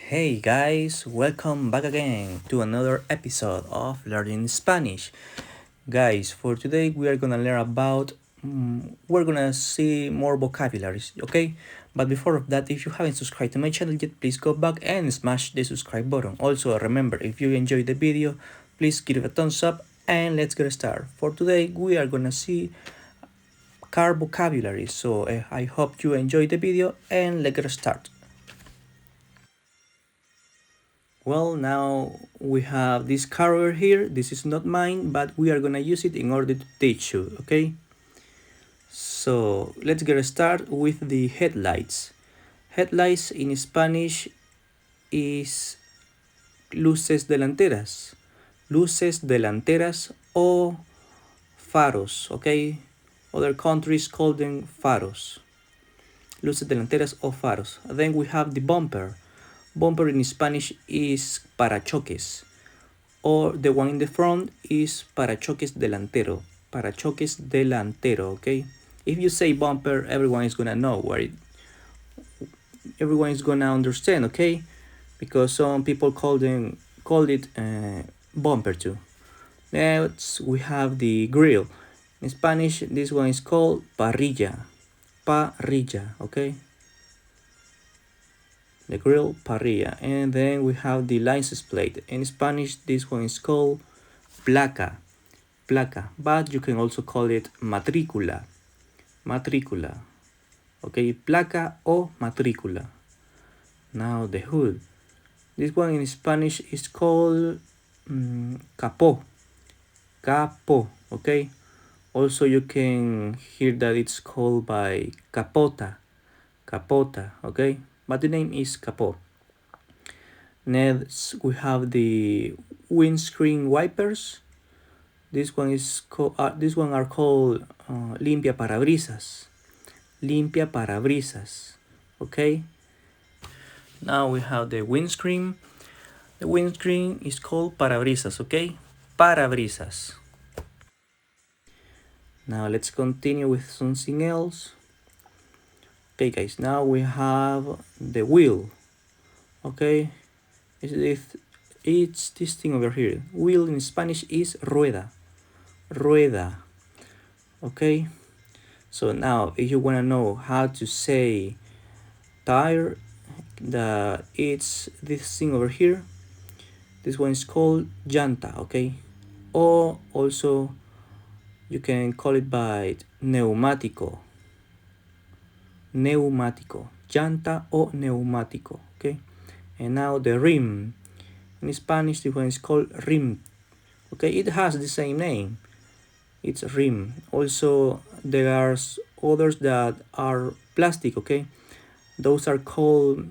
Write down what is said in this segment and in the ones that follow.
Hey guys, welcome back again to another episode of Learning Spanish. Guys, for today we are gonna learn about, we're gonna see more vocabularies, okay? But before of that, if you haven't subscribed to my channel yet, please go back and smash the subscribe button. Also, remember, if you enjoyed the video, please give it a thumbs up and let's get started. For today, we are gonna see car vocabulary. So I hope you enjoyed the video and let's get started. Well, now we have this car over here. This is not mine, but we are gonna use it in order to teach you, okay? So let's get started with the headlights. Headlights in Spanish is luces delanteras. Luces delanteras o faros, okay? Other countries call them faros. Luces delanteras o faros. Then we have the bumper. Bumper in Spanish is parachoques. Or the one in the front is parachoques delantero. Parachoques delantero, okay? If you say bumper, everyone is gonna know everyone is gonna understand, okay? Because some people call it bumper too. Next we have the grill. In Spanish, this one is called parrilla. Parrilla, okay? The grill, parrilla. And then we have the license plate. In Spanish, this one is called placa. Placa, but you can also call it matrícula. Matrícula. Okay, placa o matrícula. Now the hood. This one in Spanish is called capó. Capó, okay? Also you can hear that it's called by capota. Capota, okay? But the name is capó. Next we have the windscreen wipers. This one are called limpia parabrisas. Limpia parabrisas. Okay. Now we have the windscreen. The windscreen is called parabrisas. Okay. Parabrisas. Now let's continue with something else. Okay, guys. Now we have the wheel. Okay. It's this thing over here. Wheel in Spanish is rueda. Rueda. Okay. So now if you want to know how to say tire, it's this thing over here. This one is called llanta, okay? Or also you can call it by neumático. Neumático. Llanta o neumático, okay? And now the rim. In Spanish, this one is called rim. Okay, it has the same name. It's rim. Also, there are others that are plastic, okay? Those are called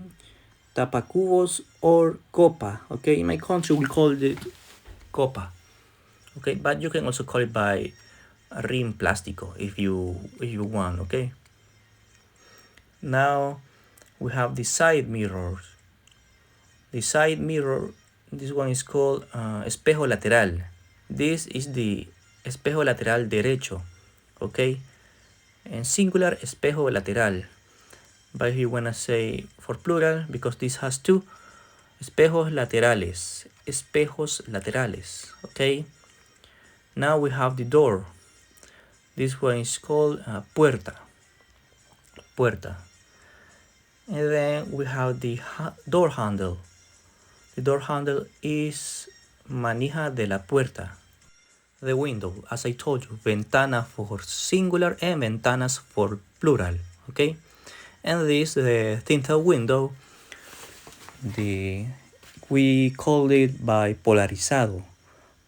tapacubos or copa, okay? In my country, we call it copa, okay? But you can also call it by rim plástico if you want, okay? Now we have the side mirrors. The side mirror, this one is called espejo lateral. This is the espejo lateral derecho, okay? And singular espejo lateral. But if you wanna say for plural, because this has two, espejos laterales. Espejos laterales, okay? Now we have the door. This one is called puerta. Puerta. And then we have the door handle. The door handle is manija de la puerta. The window, as I told you, ventana for singular and ventanas for plural, okay? And this, the tinted window, we call it by polarizado.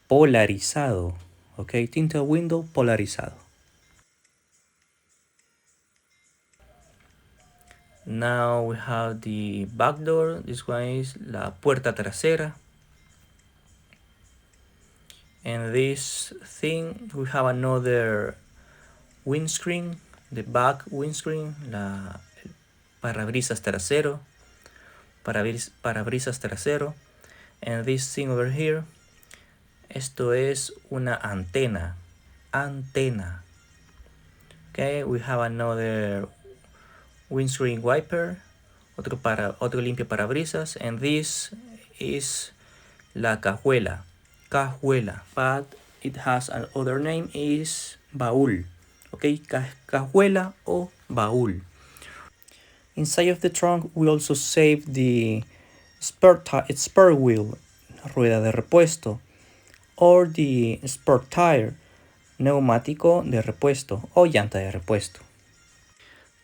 Polarizado, okay? Tinted window, polarizado. Now we have the back door. This one is la puerta trasera. And this thing, we have another windscreen, the back windscreen, la parabrisas trasero, parabrisas trasero. And this thing over here, esto es una antena, antena. Okay, we have another windscreen wiper otro limpia parabrisas, and this is la cajuela, but it has another name is baúl, okay, cajuela o baúl. Inside of the trunk we also save the spare wheel, rueda de repuesto, or the spare tire, neumático de repuesto o llanta de repuesto.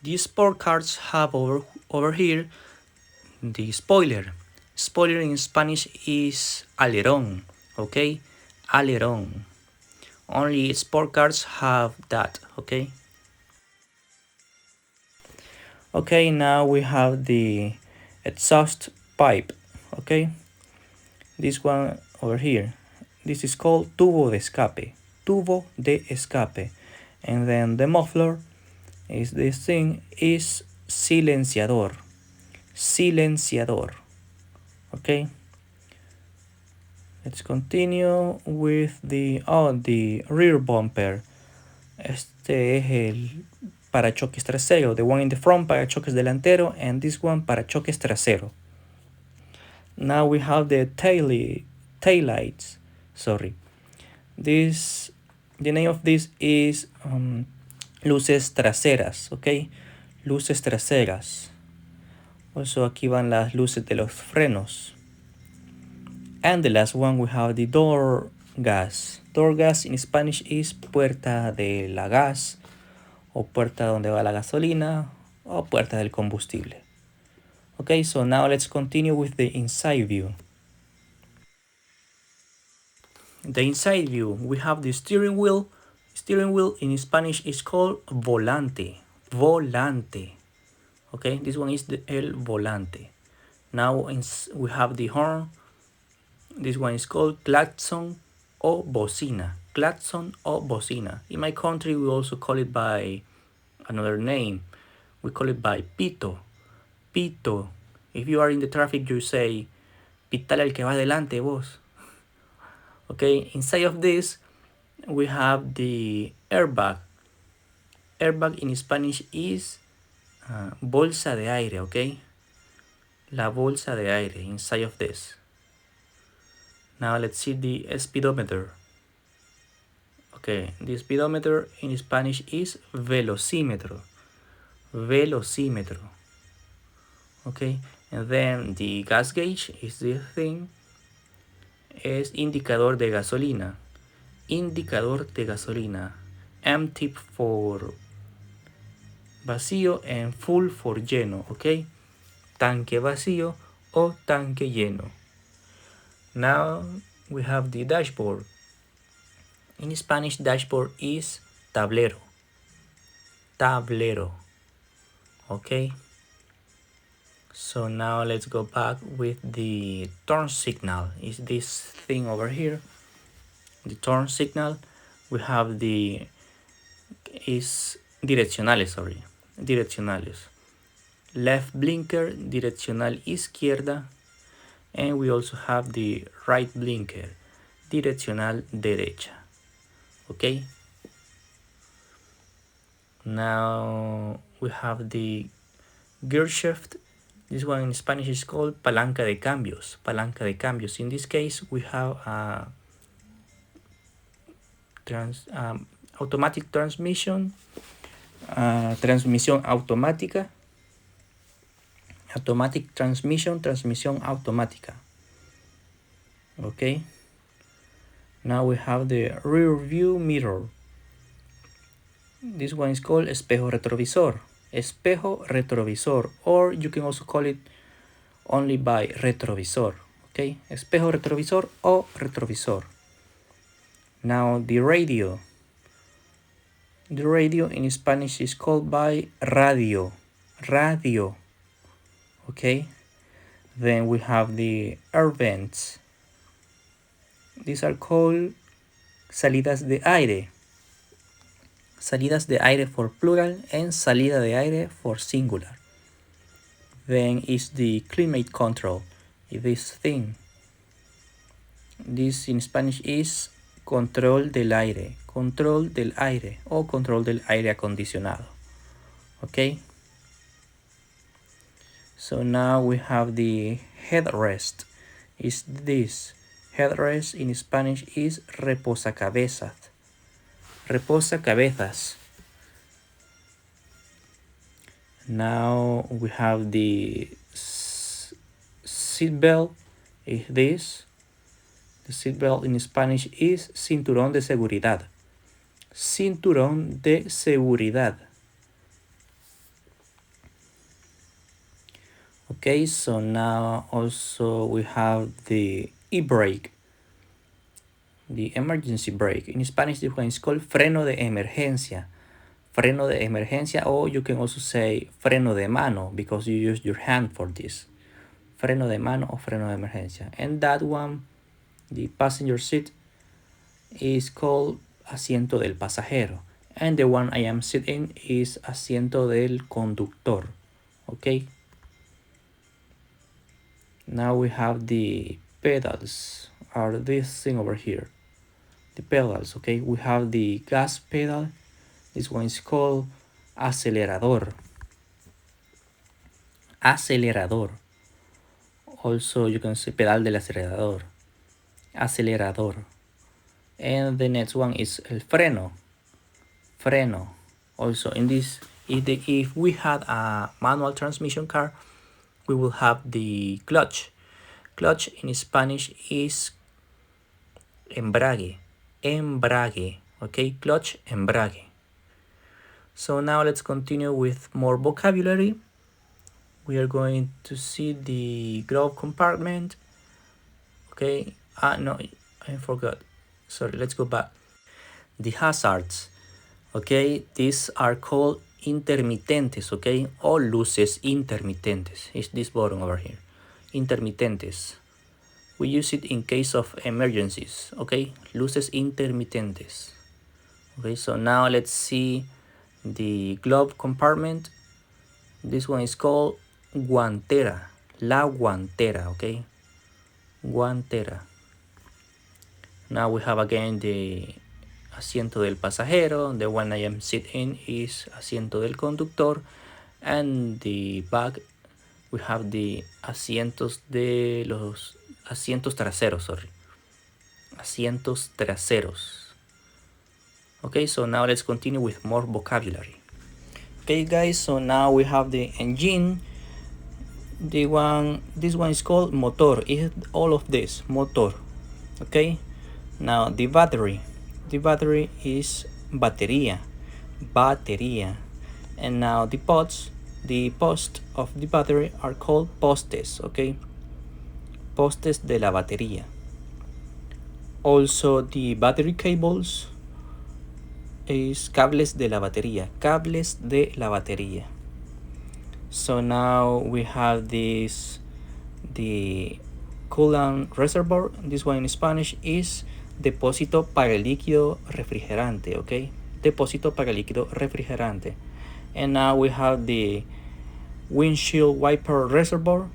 These sport cars have over here the spoiler. Spoiler in Spanish is alerón, okay? Alerón. Only sport cars have that, okay? Okay, now we have the exhaust pipe, okay? This one over here. This is called tubo de escape. Tubo de escape. And then the muffler is this thing is silenciador. Silenciador. Okay. Let's continue with the rear bumper. Este es el parachoques trasero. The one in the front, parachoques delantero, and this one, parachoques trasero. Now we have the taillights. Sorry. The name of this is luces traseras, okay? Luces traseras. Also aquí van las luces de los frenos. And the last one we have the door gas. Door gas in Spanish is puerta de la gas, o puerta donde va la gasolina, o puerta del combustible. Okay, so now let's continue with the inside view. The inside view, we have the steering wheel. Steering wheel in Spanish is called volante. Volante. Okay, this one is the el volante. Now we have the horn. This one is called claxon o bocina. Claxon o bocina. In my country, we also call it by another name. We call it by pito. Pito. If you are in the traffic, you say, pitale al que va adelante, vos. Okay, inside of this, we have the airbag. Airbag in Spanish is bolsa de aire, okay? La bolsa de aire inside of this. Now let's see the speedometer. Okay, the speedometer in Spanish is velocímetro. Velocímetro. Okay, and then the gas gauge is this thing. Es indicador de gasolina. Indicador de gasolina. Empty for vacío and full for lleno, okay? Tanque vacío o tanque lleno. Now we have the dashboard. In Spanish, dashboard is tablero. Tablero. Okay. So now let's go back with the turn signal. Is this thing over here. The turn signal. We have the direccionales, sorry. Direccionales. Left blinker, direccional izquierda. And we also have the right blinker, direccional derecha. Okay. Now we have the gear shift. This one in Spanish is called palanca de cambios. Palanca de cambios. In this case, we have a automatic transmission. Transmisión automática. Automatic transmission, transmisión automática. Okay. Now we have the rear view mirror. This one is called espejo retrovisor. Espejo retrovisor, or you can also call it only by retrovisor. Okay, espejo retrovisor o retrovisor. Now the radio. The radio in Spanish is called by radio. Radio. Okay, then we have the air vents. These are called salidas de aire. Salidas de aire for plural and salida de aire for singular. Then is the climate control. This thing. This in Spanish is control del aire. Control del aire o control del aire acondicionado. Okay. So now we have the headrest. Is this headrest in Spanish is reposacabezas. Reposacabezas. Now we have the seatbelt. Is this? The seatbelt in Spanish is cinturón de seguridad. Cinturón de seguridad. Okay, so now also we have the e-brake, the emergency brake. In Spanish, this one is called freno de emergencia. Freno de emergencia, or you can also say freno de mano because you use your hand for this. Freno de mano or freno de emergencia. And that one, the passenger seat, is called asiento del pasajero. And the one I am sitting is asiento del conductor. Okay. Now we have the pedals, are this thing over here. The pedals, okay. We have the gas pedal. This one is called acelerador. Acelerador. Also, you can say pedal del acelerador. Acelerador. And the next one is el freno. Freno. Also, in this, if we had a manual transmission car, we will have the clutch. Clutch in Spanish is embrague. Embrague. Okay, clutch, embrague. So now let's continue with more vocabulary. We are going to see the glove compartment. Okay, no, I forgot. Sorry, let's go back. The hazards. Okay, these are called intermitentes, okay, or luces intermitentes. It's this button over here. Intermitentes. We use it in case of emergencies, okay, luces intermitentes. Okay, so now let's see the glove compartment. This one is called guantera. La guantera, okay, guantera. Now we have again the asiento del pasajero. The one I am sitting is asiento del conductor. And the back, we have the asientos de los asientos traseros, sorry. Asientos traseros. Okay, so now let's continue with more vocabulary. Okay, guys, so now we have the engine. This one is called motor. It's all of this, motor. Okay, now the battery. The battery is batería. Batería. And now the posts, the post of the battery are called postes, okay? Postes de la batería. Also, the battery cables is cables de la batería. Cables de la batería. So now we have this, the coolant reservoir. This one in Spanish is depósito para el líquido refrigerante, okay? Depósito para el líquido refrigerante. And now we have the windshield wiper reservoir.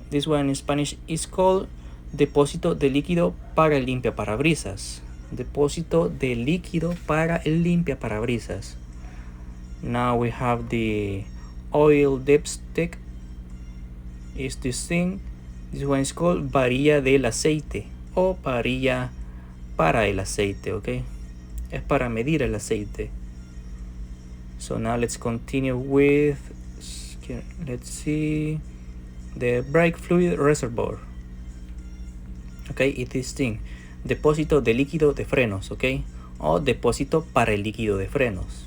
This one in Spanish is called depósito de líquido para el limpiaparabrisas. Depósito de líquido para el limpiaparabrisas. Now we have the oil dipstick. Is this thing. This one is called varilla del aceite o varilla para el aceite, okay? Es para medir el aceite. So now let's continue with, let's see, the brake fluid reservoir. Okay, it is thing, depósito de líquido de frenos, okay? O depósito para el líquido de frenos.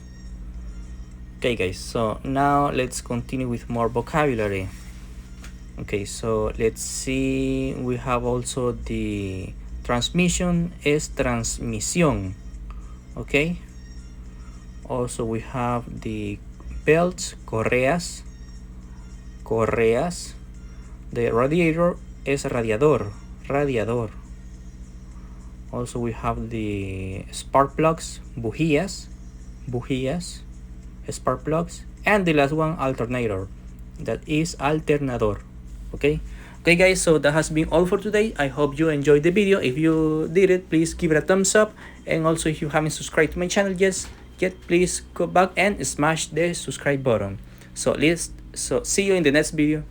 Okay, guys, so now let's continue with more vocabulary. Okay, so let's see, we have also the transmission es transmisión, okay? Also we have the belts, correas, correas. The radiator es radiador, radiador. Also we have the spark plugs, bujías, bujías, spark plugs. And the last one, alternator, that is alternador. Okay, guys, so that has been all for today. I hope you enjoyed the video. If you did it, please give it a thumbs up. And also, if you haven't subscribed to my channel yet, please go back and smash the subscribe button. So So see you in the next video.